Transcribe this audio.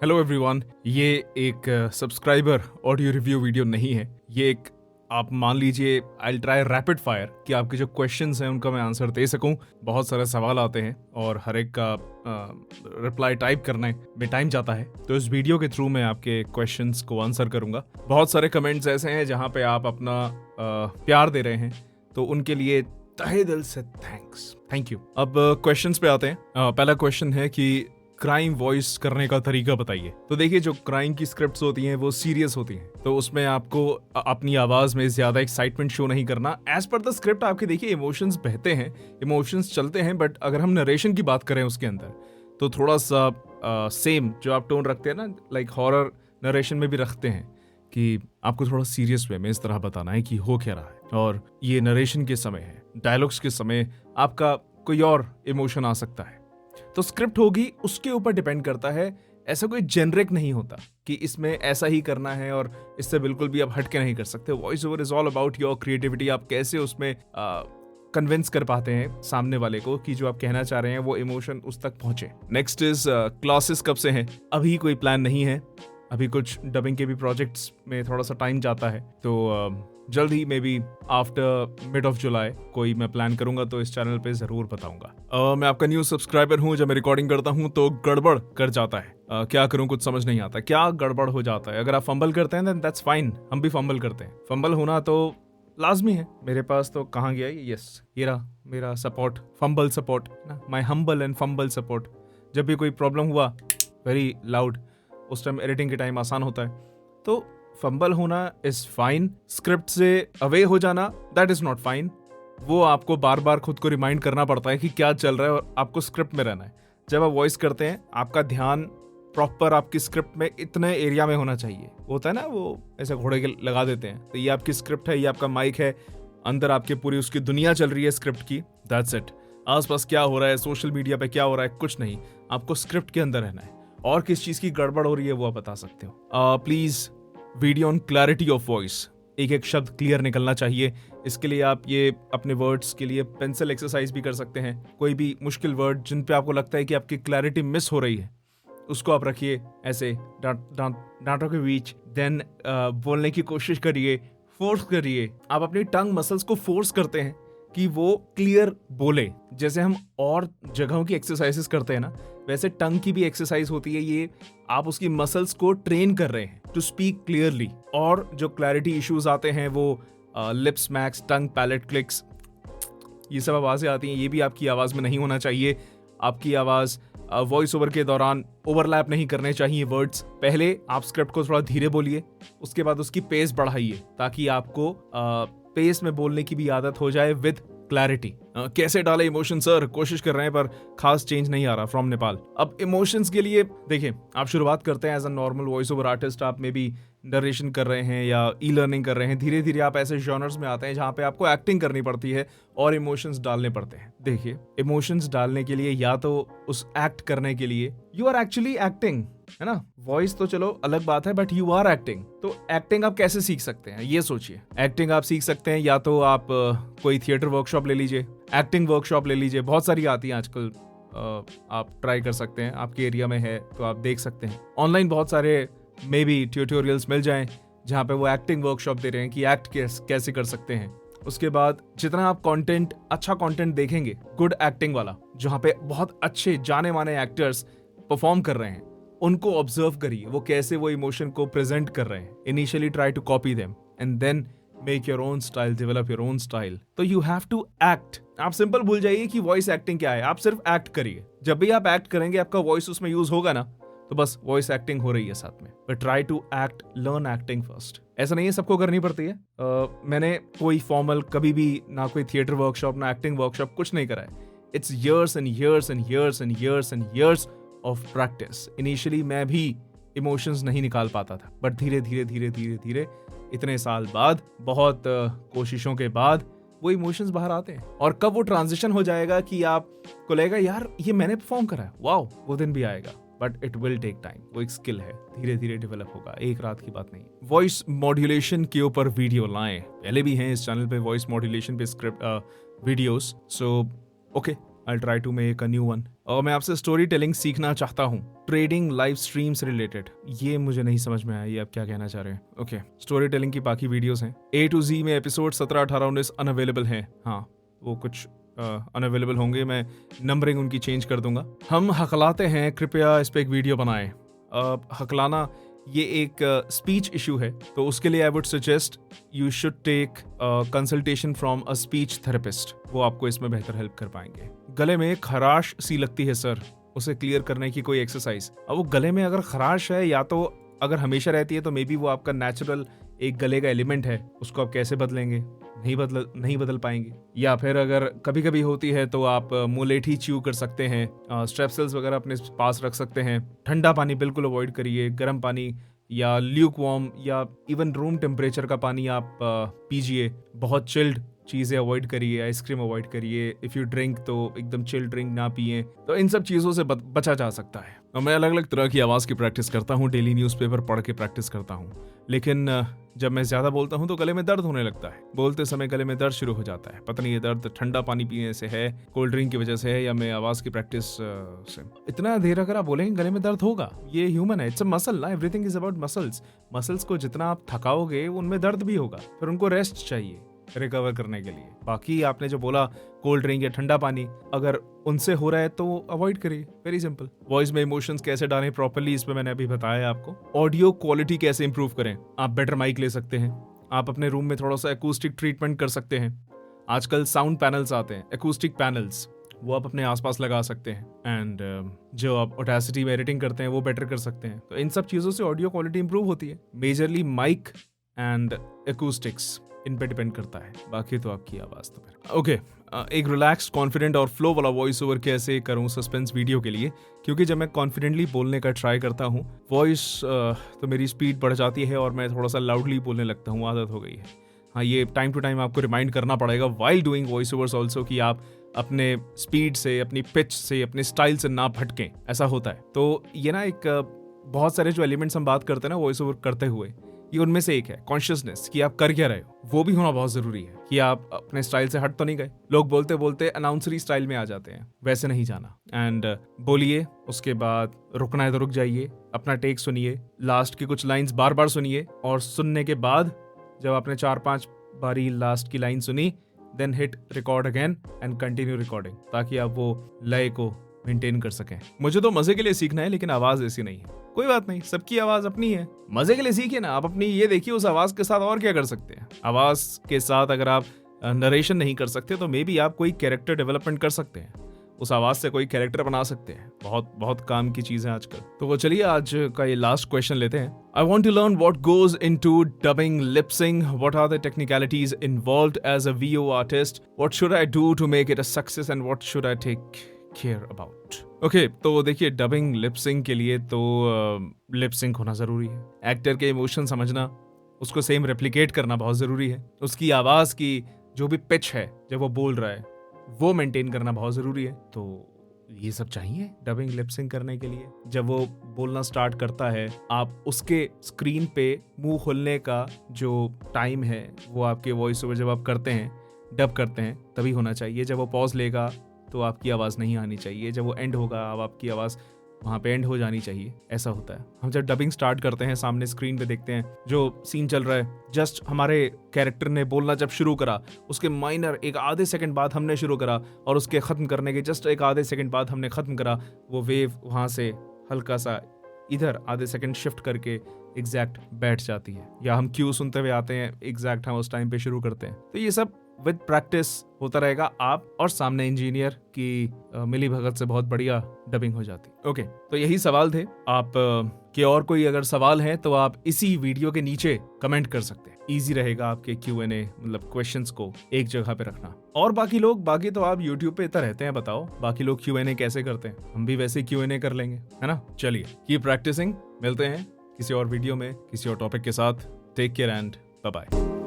Hello everyone, ये एक subscriber audio review video नहीं है। ये एक आप मान लीजिए आई ट्राई रैपिड फायर कि आपके जो क्वेश्चंस हैं उनका मैं आंसर दे सकूं। बहुत सारे सवाल आते हैं और हर एक का रिप्लाई टाइप करने में टाइम जाता है, तो इस वीडियो के थ्रू मैं आपके क्वेश्चंस को आंसर करूंगा। बहुत सारे कमेंट्स ऐसे हैं जहां पे आप अपना प्यार दे रहे हैं, तो उनके लिए तहे दिल से थैंक यू। अब क्वेश्चंस पे आते हैं। पहला क्वेश्चन है कि क्राइम वॉइस करने का तरीका बताइए। तो देखिए, जो क्राइम की स्क्रिप्ट्स होती हैं वो सीरियस होती हैं, तो उसमें आपको अपनी आवाज में ज्यादा एक्साइटमेंट शो नहीं करना। एज पर द स्क्रिप्ट आपके देखिए इमोशंस बहते हैं, इमोशंस चलते हैं, बट अगर हम नरेशन की बात करें उसके अंदर तो थोड़ा सा सेम जो आप टोन रखते हैं ना, लाइक हॉरर नरेशन में भी रखते हैं कि आपको थोड़ा सीरियस वे में इस तरह बताना है कि हो क्या रहा है, और ये नरेशन के समय है, डायलॉग्स के समय आपका कोई और इमोशन आ सकता है। तो स्क्रिप्ट होगी उसके ऊपर डिपेंड करता है। ऐसा कोई जेनरिक नहीं होता कि इसमें ऐसा ही करना है और इससे बिल्कुल भी आप हटके नहीं कर सकते। Voice over is all about your creativity. आप कैसे उसमें कन्विंस कर पाते हैं सामने वाले को कि जो आप कहना चाह रहे हैं वो इमोशन उस तक पहुंचे। नेक्स्ट इज क्लासेस कब से हैं? अभी कोई प्लान नहीं है। अभी कुछ डबिंग के भी प्रोजेक्ट्स में थोड़ा सा टाइम जाता है, तो जल्द ही maybe after mid of July कोई मैं प्लान करूंगा तो इस चैनल पे जरूर बताऊंगा। मैं आपका न्यू सब्सक्राइबर हूं। जब मैं रिकॉर्डिंग करता हूं तो गड़बड़ कर जाता है। क्या करूं, कुछ समझ नहीं आता क्या गड़बड़ हो जाता है। अगर आप फंबल करते हैं देन दैट्स फाइन, हम भी फंबल करते हैं। फंबल होना तो लाजमी है। मेरे पास तो कहाँ गया ये? यस, ये रहा मेरा सपोर्ट, फंबल सपोर्ट ना, my humble and fumble support. जब भी कोई प्रॉब्लम हुआ वेरी लाउड, उस टाइम एडिटिंग के टाइम आसान होता है। तो फंबल होना इज फाइन। स्क्रिप्ट से अवे हो जाना दैट इज नॉट फाइन। वो आपको बार बार खुद को रिमाइंड करना पड़ता है कि क्या चल रहा है और आपको स्क्रिप्ट में रहना है। जब आप वॉइस करते हैं आपका ध्यान प्रॉपर आपकी स्क्रिप्ट में इतने एरिया में होना चाहिए। होता है ना, वो ऐसे घोड़े के लगा देते हैं, तो ये आपकी स्क्रिप्ट है, ये आपका माइक है, अंदर आपके पूरी उसकी दुनिया चल रही है स्क्रिप्ट की। That's it. आसपास क्या हो रहा है, सोशल मीडिया पे क्या हो रहा है, कुछ नहीं, आपको स्क्रिप्ट के अंदर रहना है। और किस चीज की गड़बड़ हो रही है वो आप बता सकते हो। Please video on clarity of voice. एक एक शब्द क्लियर निकलना चाहिए। इसके लिए आप ये अपने वर्ड्स के लिए पेंसिल एक्सरसाइज भी कर सकते हैं। कोई भी मुश्किल वर्ड जिन पे आपको लगता है कि आपकी क्लैरिटी मिस हो रही है, उसको आप रखिए ऐसे डांटों के बीच, देन बोलने की कोशिश करिए, फोर्स करिए। आप अपनी टंग मसल्स को फोर्स करते हैं कि वो क्लियर बोले। जैसे हम और जगहों की एक्सरसाइजेस करते हैं ना, वैसे टंग की भी एक्सरसाइज होती है। ये आप उसकी मसल्स को ट्रेन कर रहे हैं टू स्पीक क्लियरली। और जो क्लैरिटी इश्यूज आते हैं वो लिप स्मैक्स, टंग पैलेट क्लिक्स, ये सब आवाजें आती हैं, ये भी आपकी आवाज में नहीं होना चाहिए। आपकी आवाज वॉइस ओवर के दौरान ओवरलैप नहीं करने चाहिए वर्ड्स। पहले आप स्क्रिप्ट को थोड़ा धीरे बोलिए, उसके बाद उसकी पेस बढ़ाइए ताकि आपको पेस में बोलने की भी आदत हो जाए विद क्लैरिटी। कैसे डाले इमोशन सर? कोशिश कर रहे हैं पर खास चेंज नहीं आ रहा फ्रॉम नेपाल। अब इमोशंस के लिए देखिए, आप शुरुआत करते हैं as a normal voice over artist. आप में भी नरेशन कर रहे हैं या ई लर्निंग कर रहे हैं। धीरे धीरे आप ऐसे जॉनर्स में आते हैं जहां पे आपको एक्टिंग करनी पड़ती है और इमोशंस डालने पड़ते हैं। देखिए, इमोशंस डालने के लिए या तो उस एक्ट करने के लिए यू आर एक्चुअली एक्टिंग, है ना। वॉइस तो चलो अलग बात है, बट यू आर एक्टिंग। तो एक्टिंग आप कैसे सीख सकते हैं ये सोचिए। एक्टिंग आप सीख सकते हैं या तो आप कोई थिएटर वर्कशॉप ले लीजिए, एक्टिंग वर्कशॉप ले लीजिए, बहुत सारी आती हैं आजकल। आप ट्राई कर सकते हैं, आपके एरिया में है तो आप देख सकते हैं। ऑनलाइन बहुत सारे मे बी ट्यूटोरियल्स मिल जाएं जहाँ पे वो एक्टिंग वर्कशॉप दे रहे हैं कि एक्ट कैसे कर सकते हैं। उसके बाद जितना आप कंटेंट, अच्छा कंटेंट देखेंगे गुड एक्टिंग वाला, जहाँ पे बहुत अच्छे जाने माने एक्टर्स परफॉर्म कर रहे हैं, उनको ऑब्जर्व करिए वो कैसे वो इमोशन को प्रेजेंट कर रहे हैं। Initially try to copy them and then make your own style, develop your own style. तो यू हैव टू एक्ट। आप सिंपल भूल जाइए कि वॉइस एक्टिंग क्या है, आप सिर्फ एक्ट करिए। जब भी आप एक्ट करेंगे आपका वॉइस उसमें यूज होगा ना, तो बस वॉइस एक्टिंग हो रही है साथ में। But try to act, learn acting first. ऐसा नहीं है सबको करनी पड़ती है। मैंने कोई फॉर्मल कभी भी ना कोई थिएटर वर्कशॉप ना एक्टिंग वर्कशॉप कुछ नहीं करा है। It's years and years and years and years and years of practice. Initially मैं भी इमोशंस नहीं निकाल पाता था, बट धीरे धीरे धीरे धीरे धीरे इतने साल बाद, बहुत कोशिशों के बाद वो इमोशंस बाहर आते हैं। और कब वो ट्रांजिशन हो जाएगा कि आपको लगेगा यार ये मैंने परफॉर्म करा है, वाओ, वो दिन भी आएगा। But it will take time. वो एक स्किल है, धीरे धीरे डेवलप होगा, एक रात की बात नहीं। वॉइस मॉड्यूलेशन के ऊपर वीडियो लाएं, पहले भी हैं इस चैनल पे वॉइस मॉड्यूलेशन पे script videos. So okay, I try to make a new one. और मैं आपसे स्टोरी टेलिंग सीखना चाहता हूँ, ट्रेडिंग लाइव स्ट्रीम से रिलेटेड। ये मुझे नहीं समझ में आया, ये आप क्या कहना चाह रहे हैं? ओके, स्टोरी टेलिंग की बाकी वीडियोस हैं। A to Z में एपिसोड 17, 18, 19 अनअवेलेबल हैं। हाँ, वो कुछ अनअवेलेबल होंगे, मैं नंबरिंग उनकी चेंज कर दूंगा। हम हकलाते हैं, कृपया इस पर एक वीडियो बनाएं। हकलाना ये एक स्पीच इशू है, तो उसके लिए I would suggest you should take consultation from a speech therapist. वो आपको इसमें बेहतर हेल्प कर पाएंगे। गले में खराश सी लगती है सर, उसे क्लियर करने की कोई एक्सरसाइज। अब वो गले में अगर खराश है, या तो अगर हमेशा रहती है तो मे बी वो आपका नेचुरल एक गले का एलिमेंट है, उसको आप कैसे बदलेंगे? नहीं बदल पाएंगे। या फिर अगर कभी कभी होती है तो आप मुलेठी च्यू कर सकते हैं, स्ट्रेप्सिल्स वगैरह अपने पास रख सकते हैं। ठंडा पानी बिल्कुल अवॉइड करिए, गर्म पानी या ल्यूक वार्म या इवन रूम टेम्परेचर का पानी आप पीजिए। बहुत चिल्ड चीज़ें अवॉइड करिए, आइसक्रीम अवॉइड करिए। इफ़ यू ड्रिंक तो एकदम चिल ड्रिंक ना पिए। तो इन सब चीज़ों से बचा जा सकता है। और मैं अलग अलग तरह की आवाज़ की प्रैक्टिस करता हूँ, डेली न्यूज़पेपर पढ़ के प्रैक्टिस करता हूँ। लेकिन जब मैं ज़्यादा बोलता हूँ तो गले में दर्द होने लगता है। बोलते समय गले में दर्द शुरू हो जाता है। पता नहीं ये दर्द ठंडा पानी पीने से है, कोल्ड ड्रिंक की वजह से है, या मैं आवाज़ की प्रैक्टिस से। इतना देर अगर आप बोलेंगे गले में दर्द होगा, ये ह्यूमन है, इट्स अ मसल ना, everything is about muscles. Muscles को जितना आप थकाओगे उनमें दर्द भी होगा, फिर उनको रेस्ट चाहिए रिकवर करने के लिए। बाकी आपने जो बोला कोल्ड ड्रिंक या ठंडा पानी, अगर उनसे हो रहा है तो अवॉइड करिए, वेरी सिंपल। वॉइस में इमोशंस कैसे डालें प्रॉपर्ली, इस पे मैंने अभी बताया आपको। ऑडियो क्वालिटी कैसे इंप्रूव करें, आप बेटर माइक ले सकते हैं। आप अपने रूम में थोड़ा सा एकूस्टिक ट्रीटमेंट कर सकते हैं। आजकल साउंड पैनल्स आते हैं, एकूस्टिक पैनल्स, वो आप अपने आसपास लगा सकते हैं। एंड जो आप ऑडेसिटी में एडिटिंग करते हैं वो बेटर कर सकते हैं। तो इन सब चीज़ों से ऑडियो क्वालिटी इंप्रूव होती है। मेजरली माइक एंड एकूस्टिक्स, इन पे डिपेंड करता है, बाकी तो आपकी आवाज़ तो फिर ओके। एक रिलैक्स, कॉन्फिडेंट और फ्लो वाला वॉइस ओवर कैसे करूं सस्पेंस वीडियो के लिए, क्योंकि जब मैं कॉन्फिडेंटली बोलने का ट्राई करता हूं, वॉइस तो मेरी स्पीड बढ़ जाती है और मैं थोड़ा सा लाउडली बोलने लगता हूं, आदत हो गई है। हाँ, ये टाइम टू टाइम आपको रिमाइंड करना पड़ेगा while doing voice overs also, कि आप अपने स्पीड से, अपनी पिच से, अपने स्टाइल से ना भटकें। ऐसा होता है। तो ये ना एक बहुत सारे जो एलिमेंट्स हम बात करते हैं ना वॉइस ओवर करते हुए, ये उनमें से एक है कॉन्शियसनेस, कि आप कर क्या रहे हो, वो भी होना बहुत जरूरी है, कि आप अपने स्टाइल से हट तो नहीं गए। लोग बोलते बोलते अनाउंसरी स्टाइल में आ जाते हैं, वैसे नहीं जाना। एंड बोलिए, उसके बाद रुकना है तो रुक जाइए, अपना टेक सुनिए, लास्ट की कुछ लाइंस बार बार सुनिए, और सुनने के बाद जब आपने 4-5 बारी लास्ट की लाइन सुनी, then hit record again and continue recording, ताकि आप वो लय को मेंटेन कर सकें। मुझे तो मजे के लिए सीखना है, लेकिन आवाज ऐसी नहीं है। कोई बात नहीं, सबकी आवाज अपनी है, मजे के लिए सीखिए ना। आप अपनी ये देखिए उस आवाज के साथ और क्या कर सकते हैं। आवाज के साथ अगर आप नरेशन नहीं कर सकते तो मे बी आप कोई कैरेक्टर डेवलपमेंट कर सकते हैं, उस आवाज से कोई कैरेक्टर बना सकते हैं। बहुत बहुत काम की चीज है आजकल। तो वो चलिए आज का ये लास्ट क्वेश्चन लेते हैं। I want to learn what goes in to dubbing, lip syncing, what are the technicalities involved as a VO artist, what should I do to make it a success and what should I take care about. Okay, तो देखिए, dubbing lip sync के लिए तो lip sync होना जरूरी है। Actor के emotion समझना, उसको सेम रेप्लिकेट करना बहुत जरूरी है। उसकी आवाज की जो भी पिच है जब वो बोल रहा है, वो मेंटेन करना बहुत जरूरी है। तो ये सब चाहिए डबिंग लिपसिंग करने के लिए। जब वो बोलना स्टार्ट करता है, आप उसके स्क्रीन पे मुंह खोलने का जो टाइम है, वो आपके वॉइस ओवर जब आप करते हैं, डब करते हैं, तभी होना चाहिए। जब वो पॉज लेगा तो आपकी आवाज़ नहीं आनी चाहिए। जब वो एंड होगा, अब आपकी आवाज़ वहाँ पे एंड हो जानी चाहिए। ऐसा होता है। हम जब डबिंग स्टार्ट करते हैं, सामने स्क्रीन पे देखते हैं जो सीन चल रहा है, जस्ट हमारे कैरेक्टर ने बोलना जब शुरू करा, उसके माइनर एक आधे सेकंड बाद हमने शुरू करा, और उसके ख़त्म करने के जस्ट एक आधे सेकंड बाद हमने ख़त्म करा, वो वेव वहाँ से हल्का सा इधर आधे सेकंड शिफ्ट करके एग्जैक्ट बैठ जाती है। या हम क्यू सुनते हुए आते हैं, एग्जैक्ट हम उस टाइम पे शुरू करते हैं। तो ये सब विद प्रैक्टिस होता रहेगा। आप और सामने इंजीनियर की मिली भगत से बहुत बढ़िया डबिंग हो जाती। ओके, तो यही सवाल थे। आप के और कोई अगर सवाल है तो आप इसी वीडियो के नीचे कमेंट कर सकते हैं। इजी रहेगा आपके Q&A, मतलब क्वेश्चंस को एक जगह पे रखना। और बाकी तो आप YouTube पे इतना रहते हैं, बताओ बाकी लोग Q&A कैसे करते हैं, हम भी वैसे Q&A कर लेंगे, है ना। चलिए, कीप प्रैक्टिसिंग। मिलते हैं किसी और वीडियो में किसी और टॉपिक के साथ। Take care and bye bye.